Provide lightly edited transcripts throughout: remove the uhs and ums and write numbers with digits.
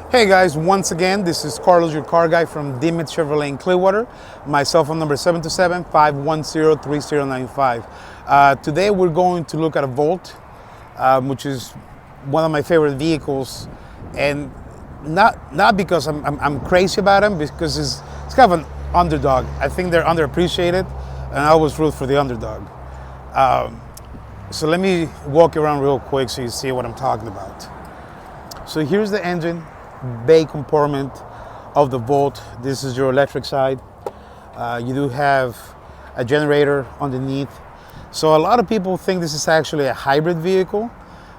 Hey guys, once again, this is Carlos, your car guy from Dimit Chevrolet in Clearwater. My cell phone number is 727-510-3095. Today we're going to look at a Volt, which is one of my favorite vehicles, and not because I'm crazy about them, because it's kind of an underdog. I think they're underappreciated, and I always root for the underdog. So let me walk you around real quick so you see what I'm talking about. So here's the engine bay compartment of the Volt. This is your electric side. You do have a generator underneath. So a lot of people think this is actually a hybrid vehicle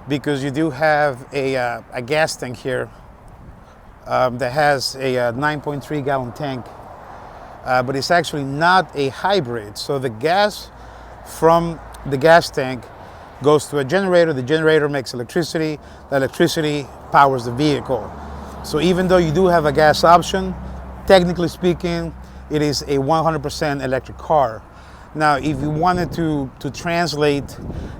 because you do have a gas tank here that has a 9.3 gallon tank, but it's actually not a hybrid. So the gas from the gas tank goes to a generator. The generator makes electricity. The electricity powers the vehicle. So even though you do have a gas option, technically speaking, it is a 100% electric car. Now, if you wanted to translate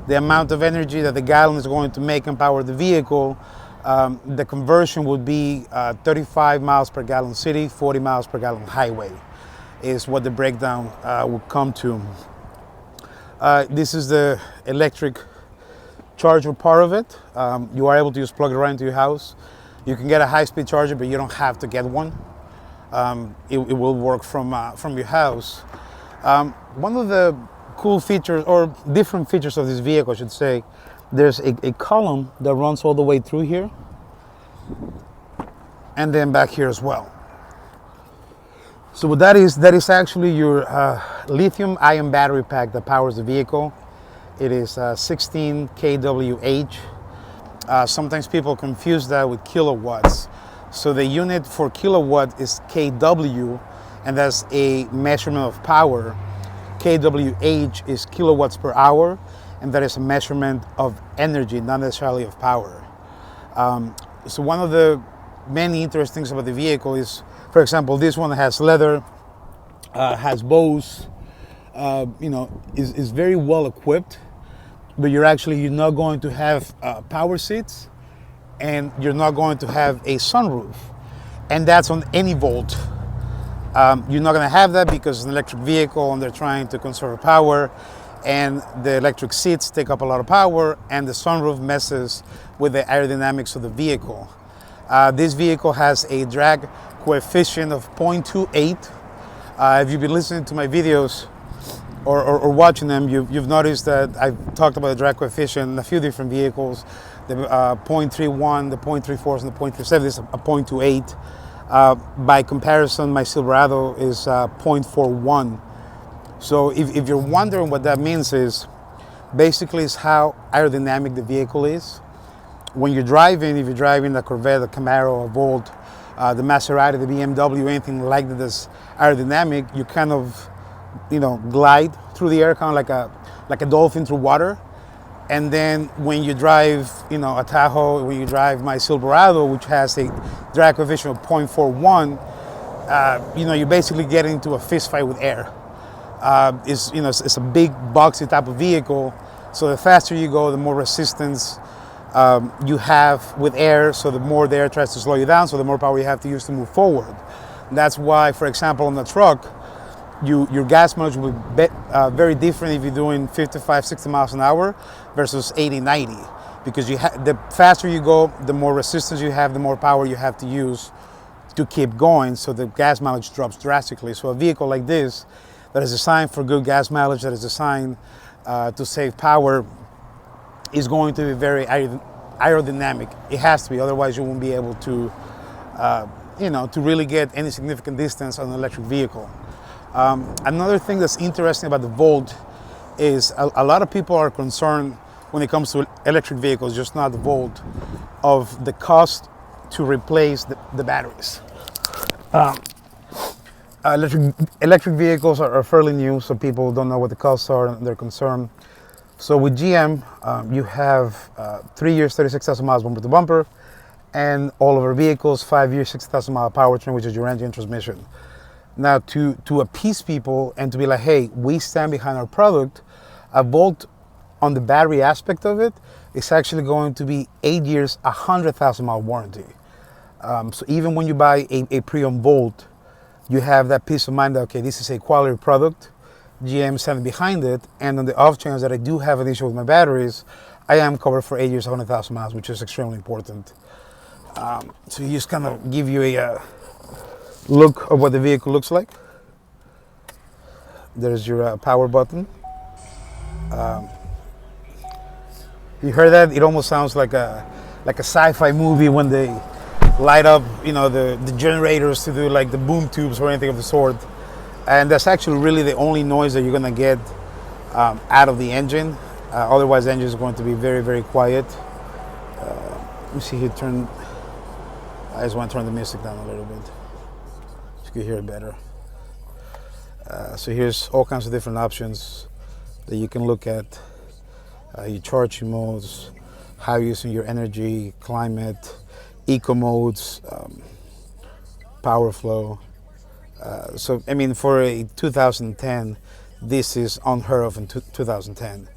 the amount of energy that the gallon is going to make and power the vehicle, the conversion would be 35 miles per gallon city, 40 miles per gallon highway, is what the breakdown would come to. This is the electric charger part of it. You are able to just plug it right into your house. You can get a high-speed charger, but you don't have to get one. It will work from your house. One of the cool features, or different features of this vehicle, I should say, there's a column that runs all the way through here, and then back here as well. So what that is actually your lithium-ion battery pack that powers the vehicle. It is 16 kWh. Sometimes people confuse that with kilowatts. So the unit for kilowatt is kW, and that's a measurement of power. kWh is kilowatts per hour, and that is a measurement of energy, not necessarily of power. So one of the many interesting things about the vehicle is, for example, this one has leather, has Bose, is very well equipped, but you're not going to have power seats, and you're not going to have a sunroof. And that's on any Volt. You're not going to have that because it's an electric vehicle and they're trying to conserve power, and the electric seats take up a lot of power, and the sunroof messes with the aerodynamics of the vehicle. This vehicle has a drag coefficient of 0.28. If you've been listening to my videos or watching them, you've noticed that I've talked about the drag coefficient in a few different vehicles. The 0.31, the 0.34, and the 0.37 is a 0.28. By comparison, my Silverado is 0.41. So if you're wondering what that means, is basically is how aerodynamic the vehicle is. When you're driving, if you're driving a Corvette, a Camaro, a Volt, the Maserati, the BMW, anything like that that's aerodynamic, you kind of, glide through the air, kind of like a dolphin through water. And then when you drive, a Tahoe, when you drive my Silverado, which has a drag coefficient of 0.41, you basically get into a fist fight with air. It's a big boxy type of vehicle, so the faster you go, the more resistance you have with air, so the more the air tries to slow you down, so the more power you have to use to move forward. That's why, for example, on the truck, your gas mileage will be very different if you're doing 55, 60 miles an hour versus 80, 90. Because the faster you go, the more resistance you have, the more power you have to use to keep going, so the gas mileage drops drastically. So a vehicle like this, that is designed for good gas mileage, that is designed to save power, is going to be very aerodynamic. It has to be, otherwise you won't be able to, to really get any significant distance on an electric vehicle. Another thing that's interesting about the Volt is a lot of people are concerned when it comes to electric vehicles, just not the Volt, of the cost to replace the batteries. Electric vehicles are fairly new, so people don't know what the costs are and they're concerned. So with GM, you have 3 years, 36,000 miles bumper to bumper, and all of our vehicles, 5 years, 60,000 mile powertrain, which is your engine transmission. Now, to appease people and to be like, hey, we stand behind our product, a Volt on the battery aspect of it is actually going to be 8 years, 100,000 mile warranty. So even when you buy a pre-owned Volt, you have that peace of mind that, okay, this is a quality product, GM standing behind it, and on the off chance that I do have an issue with my batteries, I am covered for 8 years, 100,000 miles, which is extremely important. So you just kind of give you a look of what the vehicle looks like. There's your power button. You heard that? It almost sounds like a sci-fi movie when they light up, the generators to do like the boom tubes or anything of the sort. And that's actually really the only noise that you're gonna get out of the engine. Otherwise, the engine is going to be very, very quiet. Let me see here. I just want to turn the music down a little bit so you can hear it better. So here's all kinds of different options that you can look at. Your charging modes, how you're using your energy, climate, eco modes, power flow. So I mean, for a 2010, this is unheard of in 2010.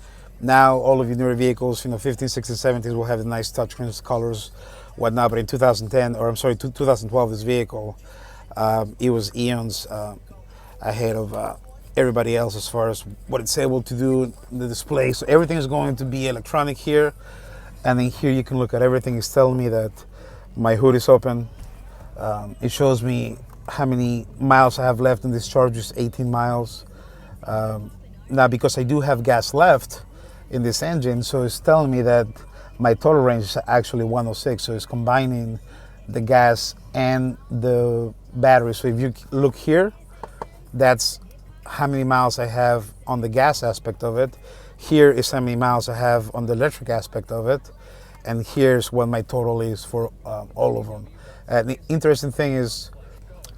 Now all of your newer vehicles, 15, 16, 17s will have the nice touchscreens, colors, whatnot. But in 2010, or I'm sorry, 2012, this vehicle, it was eons ahead of everybody else as far as what it's able to do in the display. So everything is going to be electronic here, and then here you can look at everything. It's telling me that my hood is open. It shows me how many miles I have left in this charge, just 18 miles. Now, because I do have gas left in this engine, so it's telling me that my total range is actually 106. So it's combining the gas and the battery. So if you look here, that's how many miles I have on the gas aspect of it. Here is how many miles I have on the electric aspect of it. And here's what my total is for all of them. And the interesting thing is,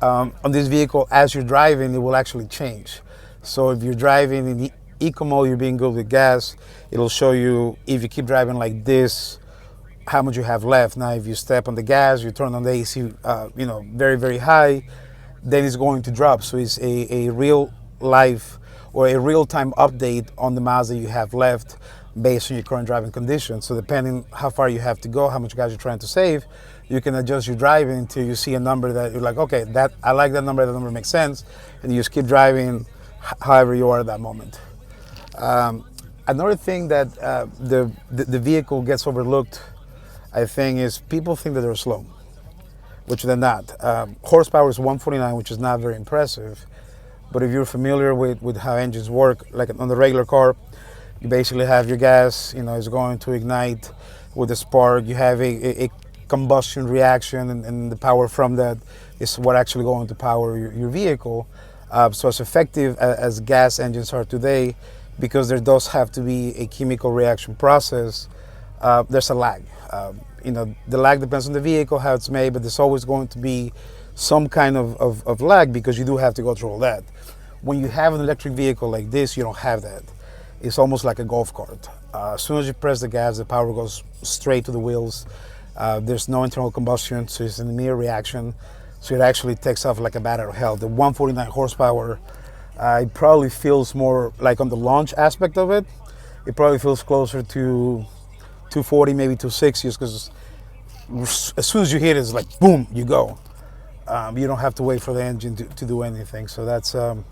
on this vehicle, as you're driving, it will actually change. So if you're driving in the eco mode, you're being good with gas, it'll show you, if you keep driving like this, how much you have left. Now, if you step on the gas, you turn on the AC, very, very high, then it's going to drop. So it's a real life or a real-time update on the miles that you have left based on your current driving conditions. So depending how far you have to go, how much gas you're trying to save, you can adjust your driving until you see a number that you're like, okay, I like that number makes sense, and you just keep driving however you are at that moment. Another thing that the vehicle gets overlooked, I think, is people think that they're slow, which they're not. Horsepower is 149, which is not very impressive. But if you're familiar with how engines work, like on the regular car, you basically have your gas, it's going to ignite with a spark. You have a combustion reaction, and the power from that is what actually going to power your vehicle. So as effective as gas engines are today, because there does have to be a chemical reaction process, there's a lag. The lag depends on the vehicle, how it's made, but there's always going to be some kind of lag, because you do have to go through all that. When you have an electric vehicle like this, you don't have that. It's almost like a golf cart. As soon as you press the gas, the power goes straight to the wheels. There's no internal combustion, so it's an immediate reaction. So it actually takes off like a bat out of hell. The 149 horsepower, it probably feels more like, on the launch aspect of it, it probably feels closer to 240, maybe 260, because as soon as you hit it, it's like, boom, you go. You don't have to wait for the engine to do anything. So that's, and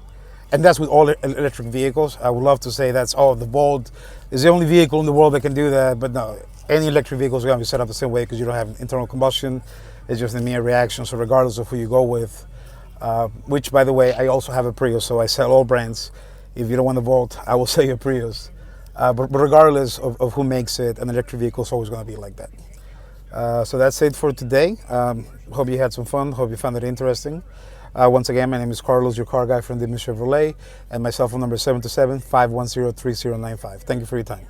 that's with all electric vehicles. I would love to say the Volt is the only vehicle in the world that can do that, but no, any electric vehicle is going to be set up the same way, because you don't have internal combustion. It's just a mere reaction. So regardless of who you go with, which, by the way, I also have a Prius, so I sell all brands. If you don't want a Volt, I will sell you a Prius. But regardless of who makes it, an electric vehicle is always going to be like that. So that's it for today. Hope you had some fun. Hope you found it interesting. Once again, my name is Carlos, your car guy from Dimmins Chevrolet, and my cell phone number is 727-510-3095. Thank you for your time.